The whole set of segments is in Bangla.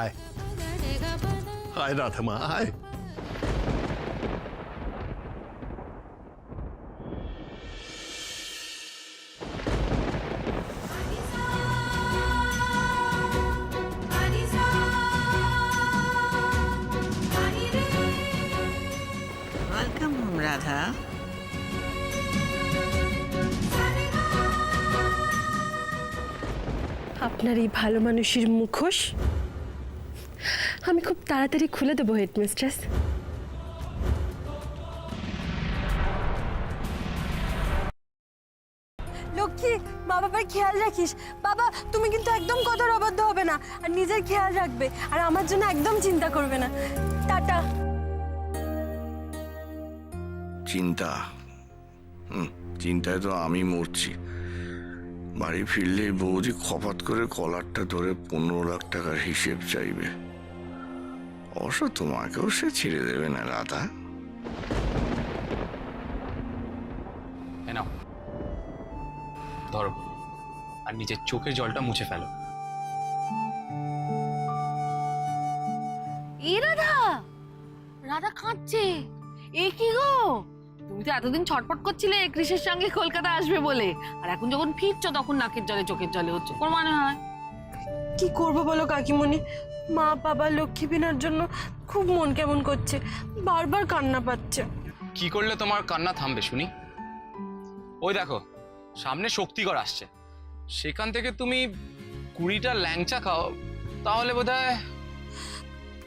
আয় আয় রাধামা আয়। Welcome home Radha. আপনার এই ভালো মানুষের মুখোশ আমি খুব তাড়াতাড়ি খুলে দেবো হেডমিস্ট্রেস। লক্ষ্মী, মা বাবার খেয়াল রাখিস। বাবা, তুমি কিন্তু একদম কথার অবাধ্য হবে না, আর নিজের খেয়াল রাখবে, আর আমার জন্য একদম চিন্তা করবে না। টাটা। চিন্তা? চিন্তায় তো আমি মরছি। বাড়ি ফিরলে বৌদি খপাত করে কলারটা ধরে 15 লাখ টাকার হিসেব চাইবে। অবশ্য তোমাকেও সে ছেড়ে দেবে না রাধা। নাও ধরো, আর নিজের চোখের জলটা মুছে ফেলো। এ রাধা, রাধা কাঁদছে। এ কি গো, তুমি তো এতদিন ছটফট করছিলে কৃষের সঙ্গে কলকাতা আসবে বলে, আর এখন যখন ফিরছো তখন নাকের জলে চোখের জলে হচ্ছে, কোন মানে হয়? কি করবো বলো কাকিমণি, মা বাবা লক্ষ্মী বিনার জন্য খুব মন কেমন করছে, বারবার কান্না পাচ্ছে। কি করলে তোমার কান্না থামবে শুনি? ওই দেখো সামনে শক্তিগড় আসছে, সেখান থেকে তুমি 20টা ল্যাংচা খাও, তাহলে বোধহয়।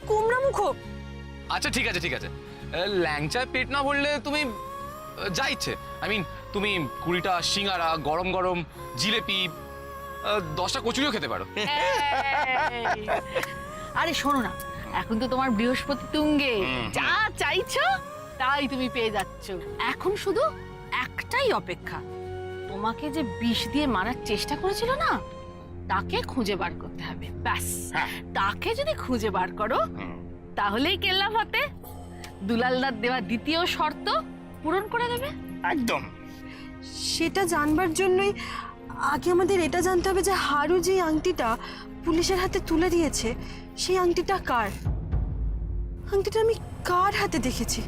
কুমড়া মুখো। আচ্ছা ঠিক আছে ঠিক আছে, ল্যাংচায় পেট না ভরলে তুমি যা ইচ্ছে, তুমি 20টা সিঙ্গারা, গরম গরম জিলেপি, 10টা কচুরিও খেতে পারো। আরে শোনো না, এখন তো তোমার বৃহস্পতি তুঙ্গে, যা চাইছো তাই তুমি পেয়ে যাচ্ছ। এখন শুধু একটাই অপেক্ষা, তোমাকে যে বিষ দিয়ে মারার চেষ্টা করেছিল না, তাকে খুঁজে বার করতে হবে। ব্যাস, তাকে যদি খুঁজে বার করো তাহলেই কেল্লা ফতে। দুলালদার দেওয়া দ্বিতীয় শর্ত পূরণ করে দেবে। একদম। সেটা জানবার জন্যই আগে আমাদের এটা জানতে হবে যে হারু যে আংটিটা পুলিশের হাতে তুলে দিয়েছে, সেই আংটিটা কার? আংটিটা আমি কার হাতে দেখেছি?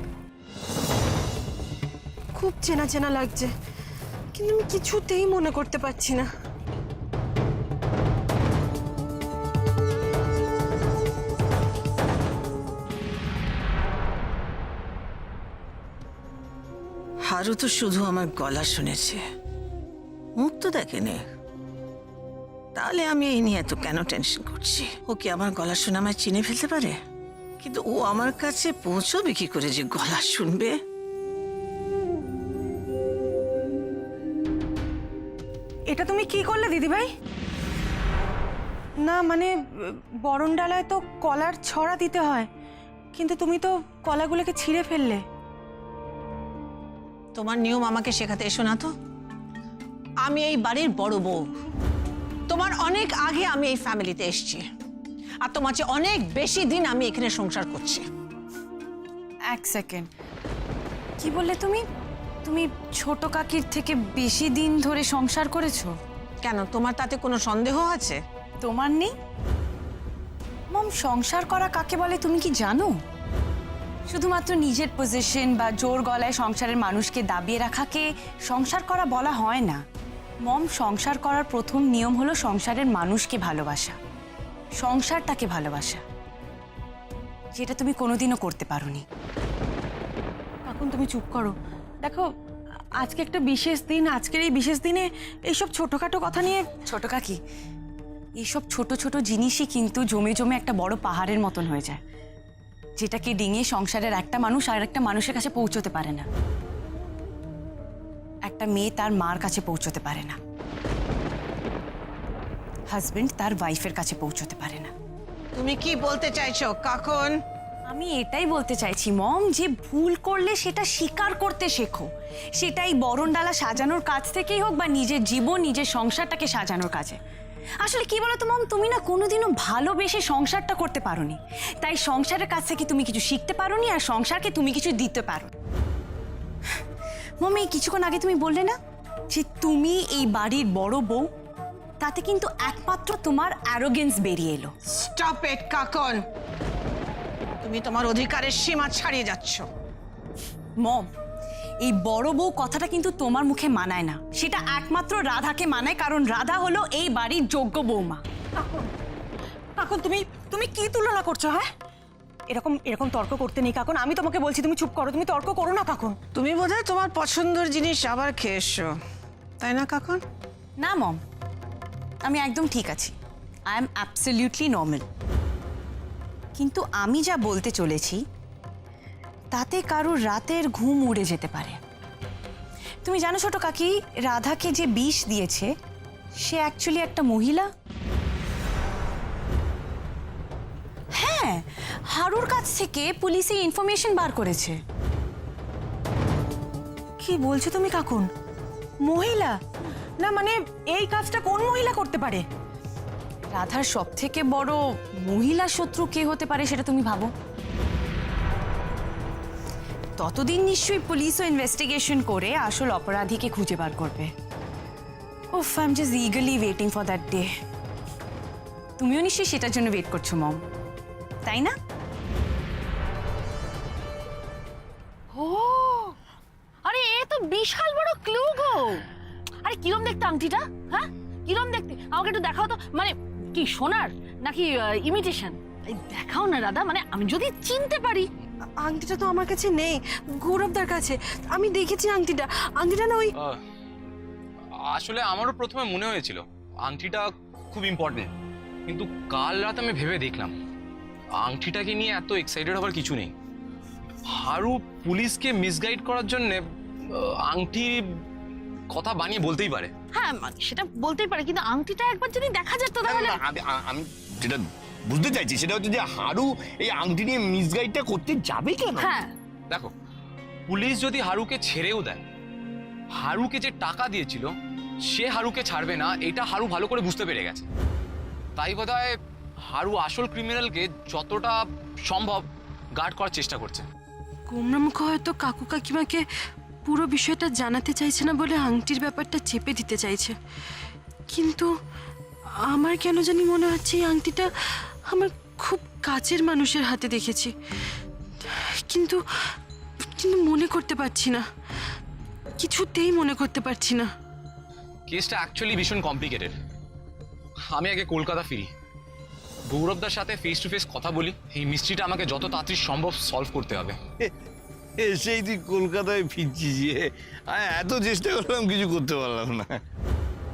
খুব চেনা চেনা লাগছে, কিন্তু আমি কিছুতেই মনে করতে পারছি না। হারু তো শুধু আমার গলা শুনেছে, মুখ তো দেখেনি। তাহলে আমি এই নিয়ে এত কেন টেনশন করছি? ও কি আমার গলা শুনে আমায় চিনে ফেলতে পারে? কিন্তু ও আমার কাছে পৌঁছবে কি করে যে গলা শুনবে? এটা তুমি কি করলে দিদিভাই? না মানে বরণ ডালায় তো কলার ছড়া দিতে হয়, কিন্তু তুমি তো কলাগুলোকে ছিঁড়ে ফেললে। তোমার নিয়ম আমাকে শেখাতে এসো না তো। আমি এই বাড়ির বড় বউ, তোমার অনেক আগে আমি এই ফ্যামিলিতে এসেছি, আর তোমার চেয়ে অনেক বেশি দিন আমি এখানে সংসার করছি। এক সেকেন্ড, কি বললে তুমি? তুমি ছোট কাকির থেকে বেশি দিন ধরে সংসার করেছো? কেন, তোমার তাতে কোনো সন্দেহ আছে? তোমার নেই? মম, সংসার করা কাকে বলে তুমি কি জানো? শুধুমাত্র নিজের পজিশন বা জোর গলায় সংসারের মানুষকে দাবিয়ে রাখাকে সংসার করা বলা হয় না। মম, সংসার করার প্রথম নিয়ম হলো সংসারের মানুষকে ভালোবাসা, সংসারটাকে ভালোবাসা, যেটা তুমি কোনোদিনও করতে পারোনি। এখন তুমি চুপ করো। দেখো, আজকে একটা বিশেষ দিন, আজকের এই বিশেষ দিনে এইসব ছোটখাটো কথা নিয়ে। ছোট কাকি, এইসব ছোট ছোট জিনিসই কিন্তু জমে জমে একটা বড় পাহাড়ের মতন হয়ে যায়, যেটাকে ডিঙিয়ে সংসারের একটা মানুষ আর একটা মানুষের কাছে পৌঁছতে পারে না। একটা মেয়ে তার মার কাছে পৌঁছতে পারে না, হাজবেন্ড তার ওয়াইফের কাছে পৌঁছতে পারে না। তুমি কি বলতে চাইছো কাকন? আমি এটাই বলতে চাইছি মম, যে ভুল করলে সেটা স্বীকার করতে শেখো। সেটাই বরণডালা সাজানোর কাজ থেকেই হোক বা নিজের জীবন, নিজের সংসারটাকে সাজানোর কাজে। আসলে কি বলতো মম, তুমি না কোনোদিনও ভালোবেসে সংসারটা করতে পারোনি, তাই সংসারের কাছ থেকে তুমি কিছু শিখতে পারোনি, আর সংসারকে তুমি কিছু দিতে পারো। মম, এই কিছুক্ষণ আগে তুমি বললে না যে তুমি এই বাড়ির বড় বউ, তাতে কিন্তু একমাত্র তোমার অ্যারোগেন্স বেরিয়ে এলো। স্টপ ইট কাকন, তুমি তোমার অধিকারের সীমা ছাড়িয়ে যাচ্ছ। মম, এই বড় বউ কথাটা কিন্তু তোমার মুখে মানায় না, সেটা একমাত্র রাধাকে মানায়, কারণ রাধা হলো এই বাড়ির যোগ্য বৌমা। কাকুন তুমি তুমি কি তুলনা করছো? হ্যাঁ, এরকম এরকম তর্ক করতে নেই কাকুন। আমি তোমাকে বলছি তুমি চুপ করো, তুমি তর্ক করো না কাকুন। তুমি বোধহয় তোমার পছন্দের জিনিস আবার খেয়ে এসছো, তাই না কাকন? না মম, আমি একদম ঠিক আছি। I am absolutely normal. কিন্তু আমি যা বলতে চলেছি তাতে কারোর রাতের ঘুম উড়ে যেতে পারে। তুমি জানো ছোট কাকি, রাধাকে যে বিষ দিয়েছে সে অ্যাকচুয়ালি একটা মহিলা। হ্যাঁ, হারুর কাছ থেকে পুলিশে ইনফরমেশন বার করেছে। কি বলছো তুমি কাকুন? মহিলা? না মানে এই কাজটা কোন মহিলা করতে পারে? রাধার সব থেকে বড় মহিলা শত্রু কে হতে পারে সেটা তুমি ভাবো। ততদিন নিশ্চয়ই পুলিশও ইনভেস্টিগেশন করে আসল অপরাধীকে খুঁজে বার করবে। উফ, I am just eagerly waiting for that day. তুমিও নিশ্চয়ই সেটার জন্য ওয়েট করছো মম, তাই না? ও আরে এ তো বিশাল বড় ক্লু গো। আরে কিরম দেখতে আংটিটা? হ্যাঁ, কিরম দেখতে? আমাকে একটু দেখাও তো। মানে কি সোনার নাকি ইমিটেশন? দেখাও না রাধা, মানে আমি যদি চিনতে পারি। আংটিটা তো আমার কাছে নেই, গৌরবদার কাছে। আমি দেখেছি আংটিটা। আংটিটা না ওই আসলে আমারও প্রথমে মনে হয়েছিল আংটিটা খুব ইম্পর্টেন্ট, কিন্তু কাল রাত আমি ভেবে দেখলাম আংটিটাকে নিয়ে এত এক্সাইটেড হবার কিছু নেই। হারু পুলিশকে মিসগাইড করার জন্য আংটি কথা বানিয়ে বলতেই পারে। হ্যাঁ মানে সেটা বলতেই পারে, কিন্তু আংটিটা একবার যদি দেখা যেত তাহলে। আমি যেটা বুঝতে চাইছি সেটা হচ্ছে যে হারু এই আংটি নিয়ে মিসগাইডটা করতে যাবে কেন? হ্যাঁ দেখো, পুলিশ যদি হারুকে ছেড়েও দেয়, হারুকে যে টাকা দিয়েছিল সে হারুকে ছাড়বে না, এটা হারু ভালো করে বুঝতে পেরে গেছে। তাই বোধহয় হারু আসল ক্রিমিনালকে যতটা সম্ভব গার্ড করার চেষ্টা করছে। গোমরামুখ হয়তো কাকু কাকিমাকে পুরো বিষয়টা জানাতে চাইছে না বলে আংটির ব্যাপারটা চেপে দিতে চাইছে। কিন্তু আমার কেন জানি মনে হচ্ছে এই আংটিটা আমার খুব কাছের মানুষের হাতে দেখেছি, কিন্তু কিন্তু মনে করতে পারছি না, কিছুতেই মনে করতে পারছি না। কেসটা অ্যাকচুয়ালি ভীষণ কমপ্লিকেটেড। আমি আগে কলকাতা ফিরি, গৌরবদার সাথে ফেস টু ফেস কথা বলি। এই মিস্ট্রিটা আমাকে যত তাড়াতাড়ি সম্ভব সলভ করতে হবে। সেই তুই কলকাতায় ফিরছিস, এত চেষ্টা করলাম কিছু করতে পারলাম না।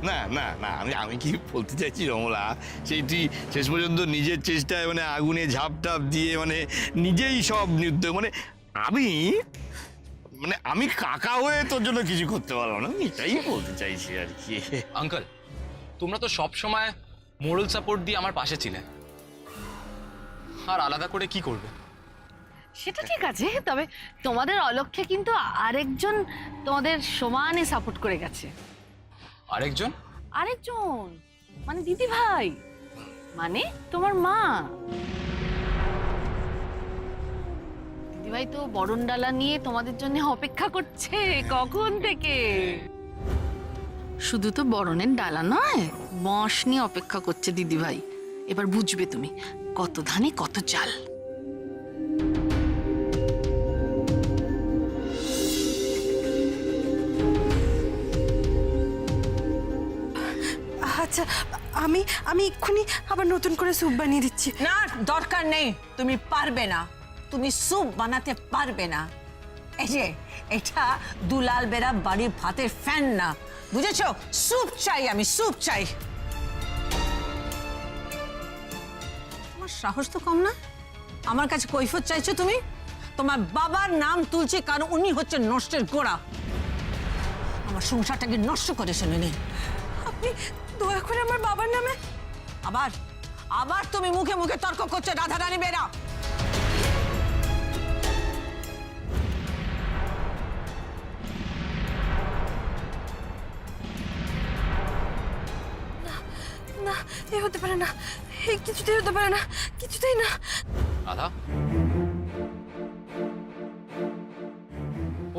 না না না, আমি কি বলতে চাইছি রমলা, সেই তুই শেষ পর্যন্ত নিজের চেষ্টায় মানে আগুনে ঝাঁপ টাপ দিয়ে মানে নিজেই সব নির্দয়, মানে আমি কাকা হয়ে তোর জন্য কিছু করতে পারলাম না, এটাই বলতে চাইছি আর কি। আঙ্কেল, তোমরা তো সব সময় মোরাল সাপোর্ট দিয়ে আমার পাশে ছিলে, আর আলাদা করে কি করবে? সেটা ঠিক আছে, তবে তোমাদের অলক্ষ্যে কিন্তু আরেকজন তোমাদের সমানে সাপোর্ট করে গেছে। আরেকজন? আরেকজন মানে দিদি ভাই, মানে তোমার মা। দিদি ভাই তো বরণ ডালা নিয়ে তোমাদের জন্য অপেক্ষা করছে কখন থেকে। শুধু তো বরণের ডালা নয়, বাঁশ নিয়ে অপেক্ষা করছে দিদি ভাই। এবার বুঝবে তুমি কত ধানে কত চাল। আচ্ছা, আমি এক্ষুনি আবার নতুন করে স্যুপ বানিয়ে দিচ্ছি। না, দরকার নেই, তুমি পারবে না, তুমি স্যুপ বানাতে পারবে না। এই যে এটা দুলাল বেরা বাড়ির ভাতের ফ্যান না, বুঝেছো? স্যুপ চাই, আমি স্যুপ চাই। তোমার সাহস তো কম না, আমার কাছে কৈফিয়ত চাইছো তুমি? তোমার বাবার নাম তুলছে কারণ উনি হচ্ছে নষ্টের গোড়া, আমার সংসারটাকে নষ্ট করেছেন উনি। আপনি দয়া করে আমার বাবার নামে আবার আবার তুমি মুখে মুখে তর্ক করছো রাধা রানী বেরা। না, এ হতে পারে না, এ কিছুতেই হতে পারে না, কিছুতেই না। রাধা,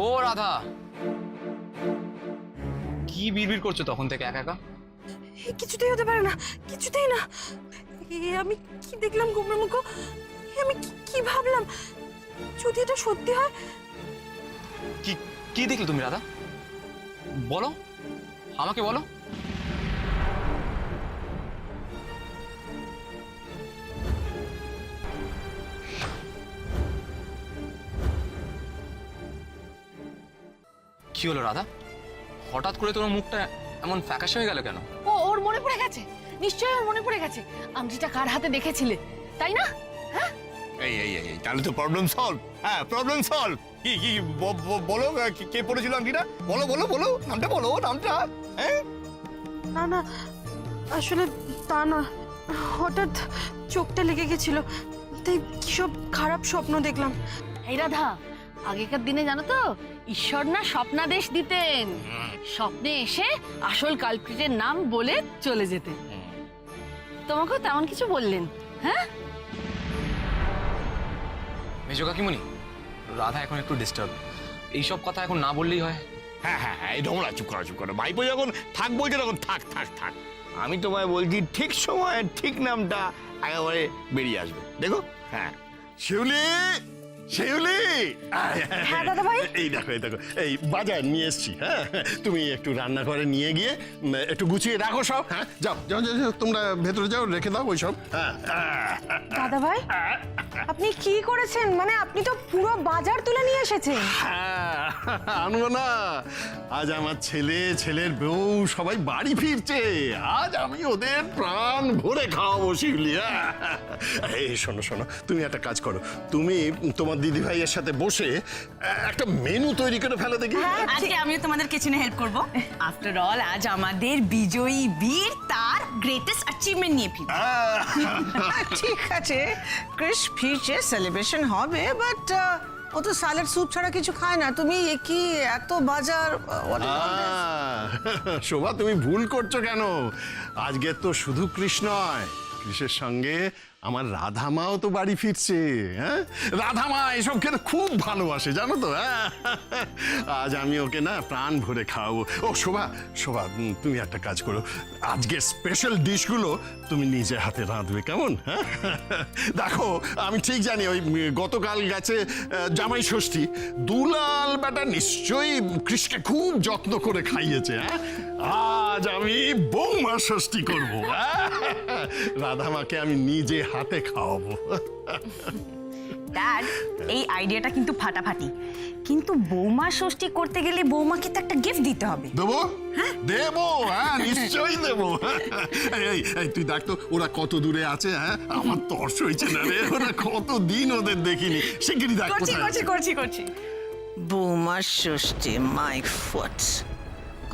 ও রাধা, কি বিড়বিড় করছো তখন থেকে একা একা? এ কিছুতেই হতে পারে না, কিছুতেই না। এ আমি কি দেখলাম গোবর মুখ, আমি কি ভাবলাম, যদি এটা সত্যি হয়। কি কি দেখলে তুমি রাধা? বলো, আমাকে বলো। কি হলো রাধা? হঠাৎ করে তোমার মুখটা এমন ফ্যাকাশে হয়ে গেল কেন? ও ওর মনে পড়ে গেছে, নিশ্চয়ই ওর মনে পড়ে গেছে। আংটিটা কার হাতে দেখেছিলে, তাই না? হ্যাঁ, এই তাহলে তো প্রবলেম সলভ। হ্যাঁ, প্রবলেম সলভ। কি কি বলো, কে পড়েছিল আংটিটা? বলো বলো বলো, নামটা বলো, নামটা। হ্যাঁ, না না, আসলে তা না, হঠাৎ চোখটা লেগে গেছিল, তাই কি সব খারাপ স্বপ্ন দেখলাম। এই রাধা, আগেকার দিনে জানো তো ঈশ্বর না স্বপ্নাদেশ দিতেন, স্বপ্নে এসে আসল কালপ্রিটের নাম বলে চলে যেতেন। তোমাকেও তেমন কিছু বললেন? হ্যাঁ, মেজো কাকিমণি, রাধা এখন একটু ডিস্টার্ব, এইসব কথা এখন না বললেই হয়। হ্যাঁ হ্যাঁ হ্যাঁ, এই ঢোমলা, চুপ করো চুপ করো। ভাইপো যখন থাক বলছে তখন থাক থাক থাক। আমি তোমায় বলছি ঠিক সময়ে ঠিক নামটা একেবারে বেরিয়ে আসবে, দেখো। হ্যাঁ, শিউলি, শিউলি। হ্যাঁ দাদা ভাই। এই দেখো এই দেখো, এই বাজার নিয়ে এসছি। হ্যাঁ, তুমি একটু রান্নাঘরে নিয়ে গিয়ে একটু গুছিয়ে রাখো সব। হ্যাঁ, যাও যাও যাও যাও, তোমরা ভেতরে যাও, রেখে দাও ওই সব। হ্যাঁ, দাদা ভাই, আপনি কি করেছেন? মানে আপনি তো পুরো বাজার তুলে নিয়ে এসেছেন। হ্যাঁ, আনবো না? আজ আমার ছেলে, ছেলের বউ সবাই বাড়ি ফিরছে। আজ আমি ওদের প্রাণ ভরে খাওয়াবো শিউলি। এই শোনো শোনো, তুমি একটা কাজ করো, তুমি তোমার দিদি ভাইয়ের সাথে বসে একটা মেনু তৈরি করে ফেলে দেখি। আজকে আমিও তোমাদের কিচেনে হেল্প করব। আফটার অল আজ আমাদের বিজয়ী বীর তার গ্রেটেস্ট অ্যাচিভমেন্ট নিয়ে ফিরবে। ঠিক আছে, ক্রিস ফিরছে, সেলিব্রেশন হবে, বাট ও তো স্যালাড স্যুপ ছাড়া কিছু খায় না। তুমি কি এত বাজার? শোভা, তুমি ভুল করছো কেন? আজকে তো শুধু কৃষ্ণ নয়, কৃষ্ণের সঙ্গে আমার রাধা মাও তো বাড়ি ফিরছে। হ্যাঁ, রাধা মা এসব খেতে খুব ভালোবাসে, জানো তো। হ্যাঁ, আজ আমি ওকে না প্রাণ ভরে খাওয়াবো। ও শোভা, শোভা, তুমি একটা কাজ করো, আজকে স্পেশাল ডিশগুলো তুমি নিজে হাতে রাঁধবে, কেমন? হ্যাঁ, দেখো আমি ঠিক জানি ওই গতকাল গেছে জামাই ষষ্ঠী, দুলাল বেটা নিশ্চয়ই কৃষ্ণকে খুব যত্ন করে খাইয়েছে। হ্যাঁ, আজ আমি বৌমা ষষ্ঠী করবো। রাধা মাকে আমি নিজে হাতে খাওয়াবো। ড্যাড, এই আইডিয়াটা কিন্তু ফাটাফাটি, কিন্তু বৌমা ষষ্ঠী করতে গেলে বৌমাকে তো একটা গিফট দিতে হবে। দেবো, দেবো, হ্যাঁ নিশ্চয়ই দেবো। এই এই তুই দেখ তো ওরা কত দূরে আছে। হ্যাঁ, আমার তর্স হয়েছে না রে, ওরা কতদিন ওদের দেখিনি। শিগগিরই দেখ কোথায় আছে। করছি। বৌমার ষষ্ঠী, মাই ফুট,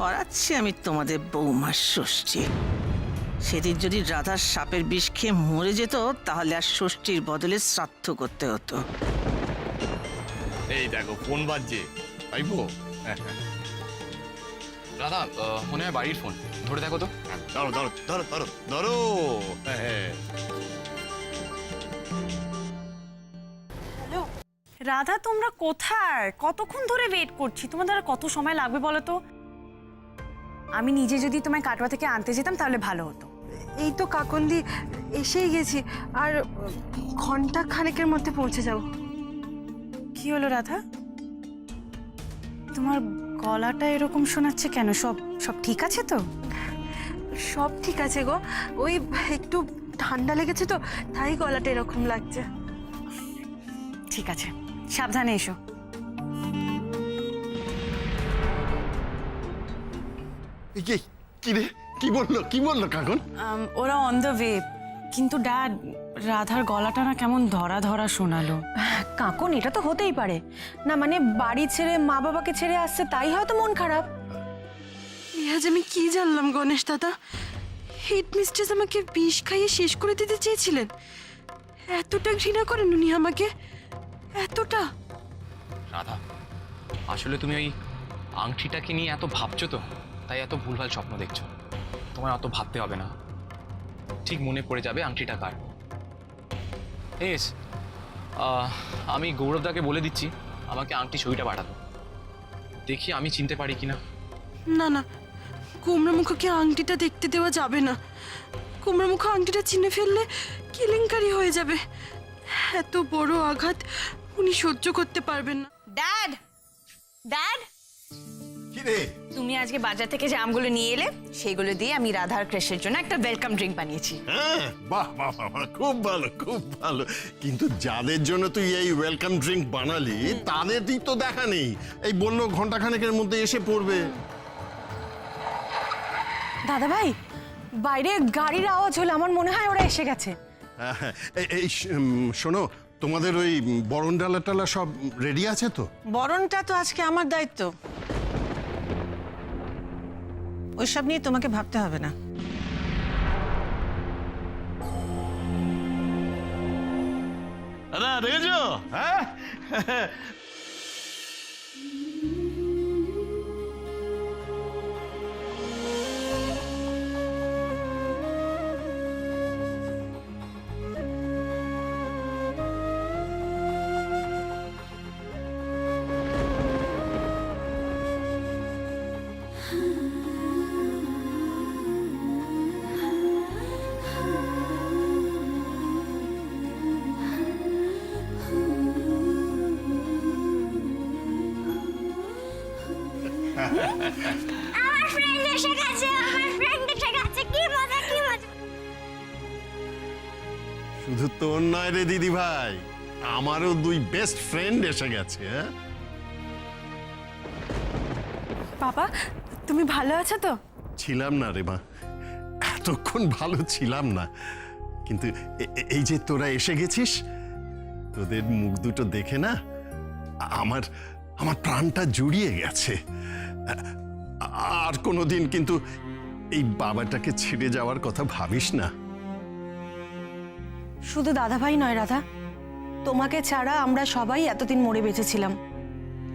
করাচ্ছি আমি তোমাদের বৌমার ষষ্ঠী। সেদিন যদি রাধার সাপের বিষ খেয়ে মরে যেত, তাহলে আর ষষ্ঠীর বদলে শ্রাদ্ধ করতে হতো। এই দেখো ফোন বাজছে, ভাইপো। রাধা, মনে হয় বাড়ির ফোন, ধরে দেখো তো। ধরো ধরো ধরো ধরো ধরো। হ্যাঁ, রাধা, তোমরা কোথায়? কতক্ষণ ধরে ওয়েট করছি, তোমাদের আর কত সময় লাগবে বলো তো? আমি নিজে যদি তোমায় কাটোয়া থেকে আনতে যেতাম তাহলে ভালো হতো। এই তো কাকন্দি, এসেই গেছি, আর ঘন্টা খানেকের মধ্যে পৌঁছে যাব। কি হলো রাধা, তোমার গলাটা এরকম শোনাচ্ছে কেন? সব সব ঠিক আছে তো? সব ঠিক আছে গো, ওই একটু ঠান্ডা লেগেছে তো, তাই গলাটা এরকম লাগছে। ঠিক আছে, সাবধানে এসো। কি রে, কি বললো, কি বললো কাকন? ওরা অন দ্য ওয়ে, কিন্তু ড্যাড, রাধার গলাটা না কেমন ধরা ধরা শোনালো। কাকন, এটা তো হতেই পারে না, মানে বাড়ি ছেড়ে মা বাবাকে ছেড়ে আসছে, তাই হয়তো মন খারাপ। আজ আমি কি জানলাম গণেশ দাদা, হেড মিস্ট্রেস আমাকে বিষ খাইয়ে শেষ করে দিতে চেয়েছিলেন। এতটা ঘৃণা করেন উনি আমাকে, এতটা? রাধা, আসলে তুমি ওই আংটিটাকে নিয়ে এত ভাবছো তো, তাই এত ভুলভাল স্বপ্ন দেখছো। তোমার অত ভাবতে হবে না, ঠিক মনে পড়ে যাবে আংটিটা কার। এস, আমি গৌরবদাকে বলে দিচ্ছি আমাকে আংটি ছবিটা পাঠাতো, দেখি আমি চিনতে পারি কিনা। না না, কুমড়ামুখোকে আংটিটা দেখতে দেওয়া যাবে না। কুমড়ামুখো আংটিটা চিনে ফেললে কেলেঙ্কারি হয়ে যাবে। এত বড় আঘাত উনি সহ্য করতে পারবেন না। ড্যাড, ড্যাড, কি রে? তুমি আজকে বাজার থেকে যে আমগুলো নিয়ে এলে সেগুলো দিয়ে আমি রাধার ক্রেশের জন্য একটা ওয়েলকাম ড্রিঙ্ক বানিয়েছি। হ্যাঁ, বাহ বাহ বাহ বাহ, খুব ভালো খুব ভালো। কিন্তু যাদের জন্য তুই এই ওয়েলকাম ড্রিঙ্ক বানালি তাদের দিক তো দেখা নেই। এই বললো ঘন্টাখানেকের মধ্যে এসে পড়বে। দাদা ভাই, বাইরে গাড়ির আওয়াজ হলো, আমার মনে হয় ওরা এসে গেছে। শোনো, তোমাদের ওই বরণ ডালা টালা সব রেডি আছে তো? বরণটা তো আজকে আমার দায়িত্ব, ওইসব নিয়ে তোমাকে ভাবতে হবে না। দাদা দেখেছো? হ্যাঁ, আমার ফ্রেন্ড এসে গেছে, আমার ফ্রেন্ড এসে গেছে, কি মজা কি মজা। শুধু তোর নয় রে দিদি ভাই, আমারও দুই বেস্ট ফ্রেন্ড এসে গেছে। হ্যাঁ, বাবা, তুমি ভালো আছো তো? ছিলাম না রে মা, এতক্ষণ ভালো ছিলাম না, কিন্তু এই যে তোরা এসে গেছিস, তোদের মুখ দুটো দেখে না আমার আমার প্রাণটা জুড়িয়ে গেছে। আর কোনোদিন কিন্তু এই বাবাটাকে ছেড়ে যাওয়ার কথা ভাবিস না। শুধু দাদাভাই নয় রাধা, তোমাকে ছাড়া আমরা সবাই এতদিন মরে বেঁচেছিলাম।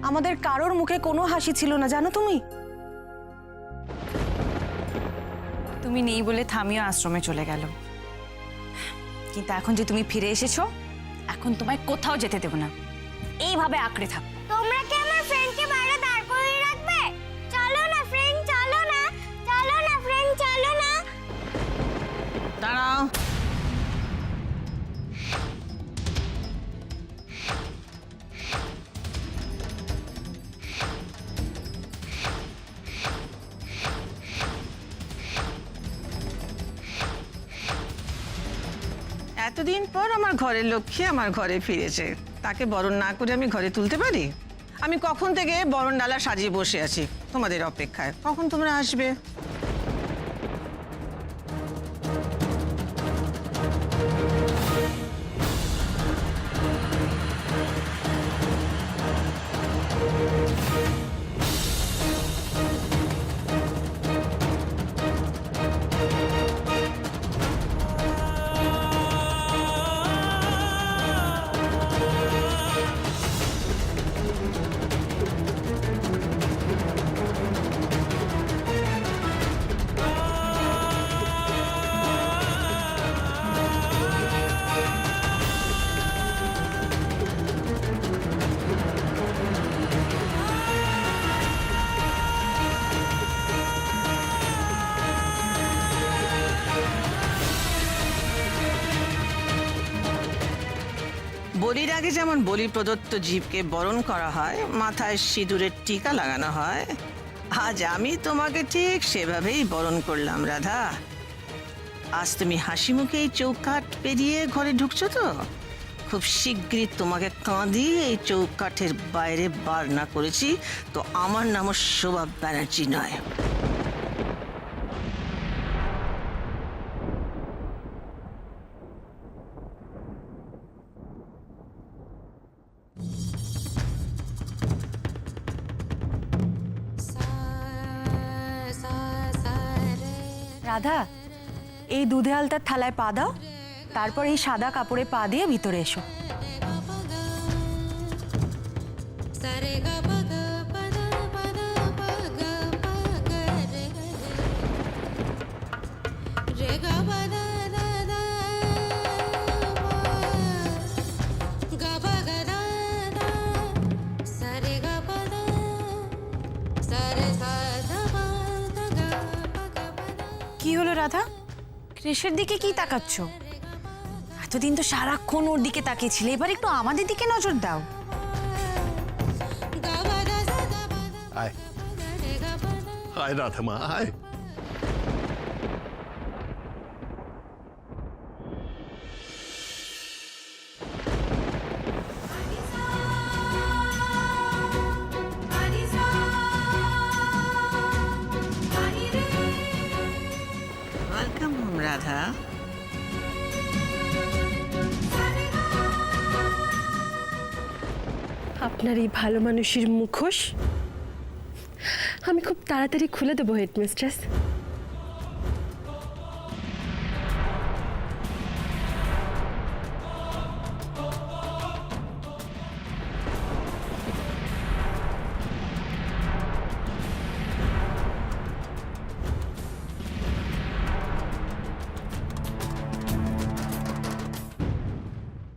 আমাদের কারোর মুখে কোনো হাসি ছিল না, জানো তুমি? তুমি নেই বলে থামিও আশ্রমে চলে গেল, কিন্তু এখন যে তুমি ফিরে এসেছো, এখন তোমায় কোথাও যেতে দেব না। এইভাবে আঁকড়ে থাক। তোমরা কি আমার ফ্রেন্ডকে বাইরে দাঁড় করিয়ে রাখবে? চলো না ফ্রেন্ড, চলো না, চলো না ফ্রেন্ড, চলো না। দাঁড়াও, এতদিন পর আমার ঘরের লক্ষ্মী আমার ঘরে ফিরেছে, তাকে বরণ না করে আমি ঘরে তুলতে পারি? আমি কখন থেকে বরণ ডালা সাজিয়ে বসে আছি তোমাদের অপেক্ষায়, কখন তোমরা আসবে? বলির আগে যেমন বলি প্রদত্ত জীবকে বরণ করা হয়, মাথায় সিঁদুরের টিকা লাগানো হয়, আজ আমি তোমাকে ঠিক সেভাবেই বরণ করলাম রাধা। আজ তুমি হাসি মুখে এই চৌকাঠ পেরিয়ে ঘরে ঢুকছো তো? খুব শিগগিরই তোমাকে কাঁদিয়ে এই চৌকাঠের বাইরে বার না করেছি তো আমার নামও শোভা ব্যানার্জি নয়। রাধা, এই দুধে আলতার থালায় পা দাও, তারপর এই সাদা কাপড়ে পা দিয়ে ভিতরে এসো। হলো রাধা? কৃষের দিকে কি তাকাচ্ছ? এতদিন তো সারাক্ষণ ওর দিকে তাকিয়েছিলে, এবার একটু আমাদের দিকে নজর দাও। আয় আয় রাধামা আয়। Welcome home Radha. আপনার এই ভালো মানুষের মুখোশ আমি খুব তাড়াতাড়ি খুলে দেবো হেডমিস্ট্রেস।